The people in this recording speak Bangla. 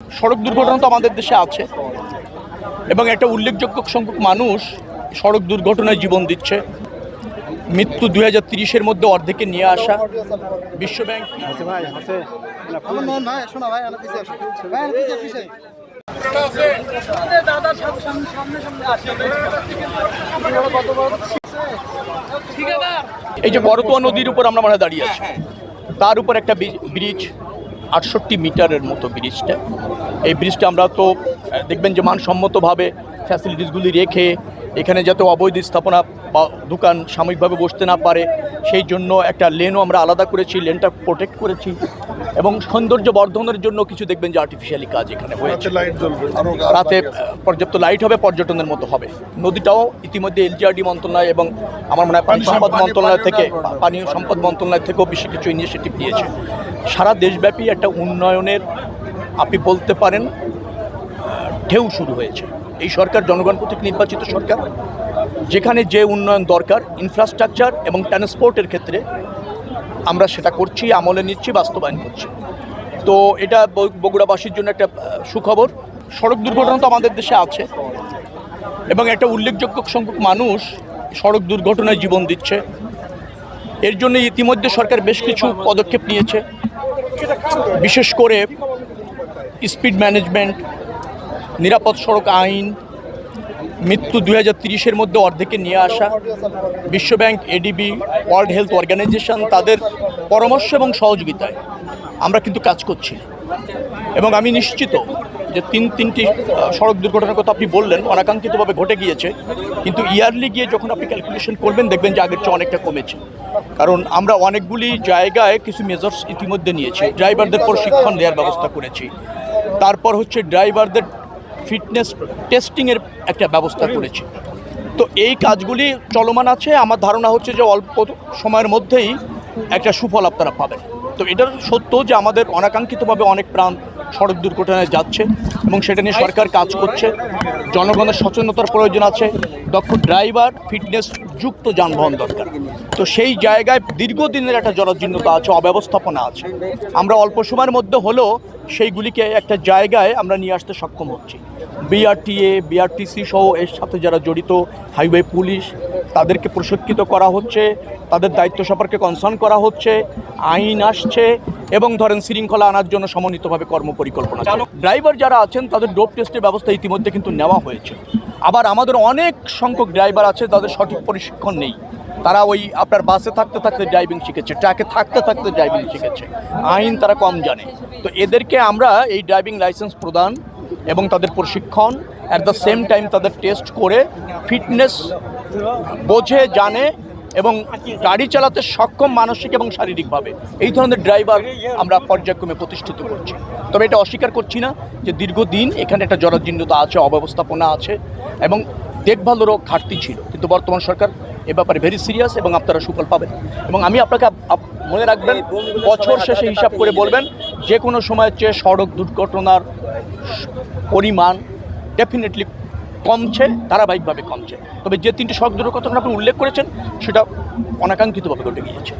সড়ক দুর্ঘটনা তো আমাদের দেশে আছে এবং একটা উল্লেখযোগ্য সংখ্যক মানুষ সড়ক দুর্ঘটনায় জীবন দিচ্ছে। মৃত্যু 2030-এর মধ্যে অর্ধেকে নিয়ে আসা। বিশ্বব্যাংক এই যে করতোয়া নদীর উপর আমরা দাঁড়িয়ে আছি, তার উপর একটা ব্রিজ 68 মিটারের মতো ব্রিজটা। এই ব্রিজটা আমরা তো দেখবেন যে মানসম্মতভাবে ফ্যাসিলিটিসগুলি রেখে এখানে যাতে অবৈধ স্থাপনা বা দোকান সাময়িকভাবে বসতে না পারে সেই জন্য একটা লেনও আমরা আলাদা করেছি, লেনটা প্রোটেক্ট করেছি এবং সৌন্দর্য বর্ধনের জন্য কিছু দেখবেন যে আর্টিফিশিয়ালি কাজ এখানে হয়েছে। রাতে পর্যাপ্ত লাইট হবে, পর্যটনের মতো হবে। নদীটাও ইতিমধ্যে এলজিআরডি মন্ত্রণালয় এবং আমার মনে হয় পানি সম্পদ মন্ত্রণালয় থেকেও বেশি কিছু ইনিশিয়েটিভ নিয়েছে। সারা দেশব্যাপী একটা উন্নয়নের আপনি বলতে পারেন ঢেউ শুরু হয়েছে। এই সরকার জনগণ কর্তৃক নির্বাচিত সরকার, যেখানে যে উন্নয়ন দরকার ইনফ্রাস্ট্রাকচার এবং ট্রান্সপোর্টের ক্ষেত্রে আমরা সেটা করছি, আমলে নিচ্ছি, বাস্তবায়ন করছি। তো এটা বগুড়াবাসীর জন্য একটা সুখবর। সড়ক দুর্ঘটনা তো আমাদের দেশে আছে এবং একটা উল্লেখযোগ্য সংখ্যক মানুষ সড়ক দুর্ঘটনায় জীবন দিচ্ছে। এর জন্য ইতিমধ্যে সরকার বেশ কিছু পদক্ষেপ নিয়েছে, বিশেষ করে স্পিড ম্যানেজমেন্ট, নিরাপদ সড়ক আইন, মৃত্যু 2030-এর মধ্যে অর্ধেকে নিয়ে আসা। বিশ্বব্যাংক, এডিবি, ওয়ার্ল্ড হেলথ অর্গানাইজেশন তাদের পরামর্শ এবং সহযোগিতায় আমরা কিন্তু কাজ করছি এবং আমি নিশ্চিত যে তিনটি সড়ক দুর্ঘটনার কথা আপনি বললেন অনাকাঙ্ক্ষিতভাবে ঘটে গিয়েছে, কিন্তু ইয়ারলি গিয়ে যখন আপনি ক্যালকুলেশন করবেন দেখবেন যে আগের চেয়ে অনেকটা কমেছে। কারণ আমরা অনেকগুলি জায়গায় কিছু মেজার্স ইতিমধ্যে নিয়েছি। ড্রাইভারদের প্রশিক্ষণ দেওয়ার ব্যবস্থা করেছি, তারপর হচ্ছে ড্রাইভারদের ফিটনেস টেস্টিংয়ের একটা ব্যবস্থা করেছি। তো এই কাজগুলি চলমান আছে। আমার ধারণা হচ্ছে যে অল্প সময়ের মধ্যেই একটা সুফল আপনারা পাবেন। তো এটা সত্য যে আমাদের অনাকাঙ্ক্ষিতভাবে অনেক প্রাণ সড়ক দুর্ঘটনায় যাচ্ছে এবং সেটা নিয়ে সরকার কাজ করছে। জনগণের সচেতনতার প্রয়োজন আছে, দক্ষ ড্রাইভার, ফিটনেস যুক্ত যানবাহন দরকার। তো সেই জায়গায় দীর্ঘদিনের একটা জরাজীর্ণতা আছে, অব্যবস্থাপনা আছে। আমরা অল্প সময়ের মধ্যে হলেও সেইগুলিকে একটা জায়গায় আমরা নিয়ে আসতে সক্ষম হচ্ছি। বিআরটিএ, বিআরটিসি সহ এর সাথে যারা জড়িত, হাইওয়ে পুলিশ, তাদেরকে প্রশিক্ষিত করা হচ্ছে, তাদের দায়িত্ব সম্পর্কে কনসার্ন করা হচ্ছে, আইন আসছে এবং ধরেন শৃঙ্খলা আনার জন্য সমন্বিতভাবে কর্মপরিকল্পনা। ড্রাইভার যারা আছেন তাদের ডোপ টেস্টের ব্যবস্থা ইতিমধ্যে কিন্তু নেওয়া হয়েছে। আবার আমাদের অনেক সংখ্যক ড্রাইভার আছে তাদের সঠিক প্রশিক্ষণ নেই, তারা ওই আপনার বাসে থাকতে থাকতে ড্রাইভিং শিখেছে, ট্রাকে থাকতে থাকতে ড্রাইভিং শিখেছে, আইন তারা কম জানে। তো এদেরকে আমরা এই ড্রাইভিং লাইসেন্স প্রদান এবং তাদের প্রশিক্ষণ অ্যাট দ্য সেম টাইম তাদের টেস্ট করে ফিটনেস বোঝে, জানে এবং গাড়ি চালাতে সক্ষম মানসিক এবং শারীরিকভাবে এই ধরনের ড্রাইভার আমরা পর্যায়ক্রমে প্রতিষ্ঠিত করছি। তবে এটা অস্বীকার করছি না যে দীর্ঘদিন এখানে একটা জরাজীর্ণতা আছে, অব্যবস্থাপনা আছে এবং দেখভালেরও ঘাটতি ছিল, কিন্তু বর্তমান সরকার এ ব্যাপারে ভেরি সিরিয়াস এবং আপনারা সুফল পাবেন। এবং আমি আপনাকে মনে রাখবেন, বছর শেষে হিসাব করে বলবেন যে কোনো সময়ের চেয়ে সড়ক দুর্ঘটনার পরিমাণ ডেফিনেটলি কমছে, ধারাবাহিকভাবে কমছে। তবে যে তিনটি সড়ক দুর্ঘটনা আপনি উল্লেখ করেছেন সেটা অনাকাঙ্ক্ষিতভাবে ঘটে গিয়েছে।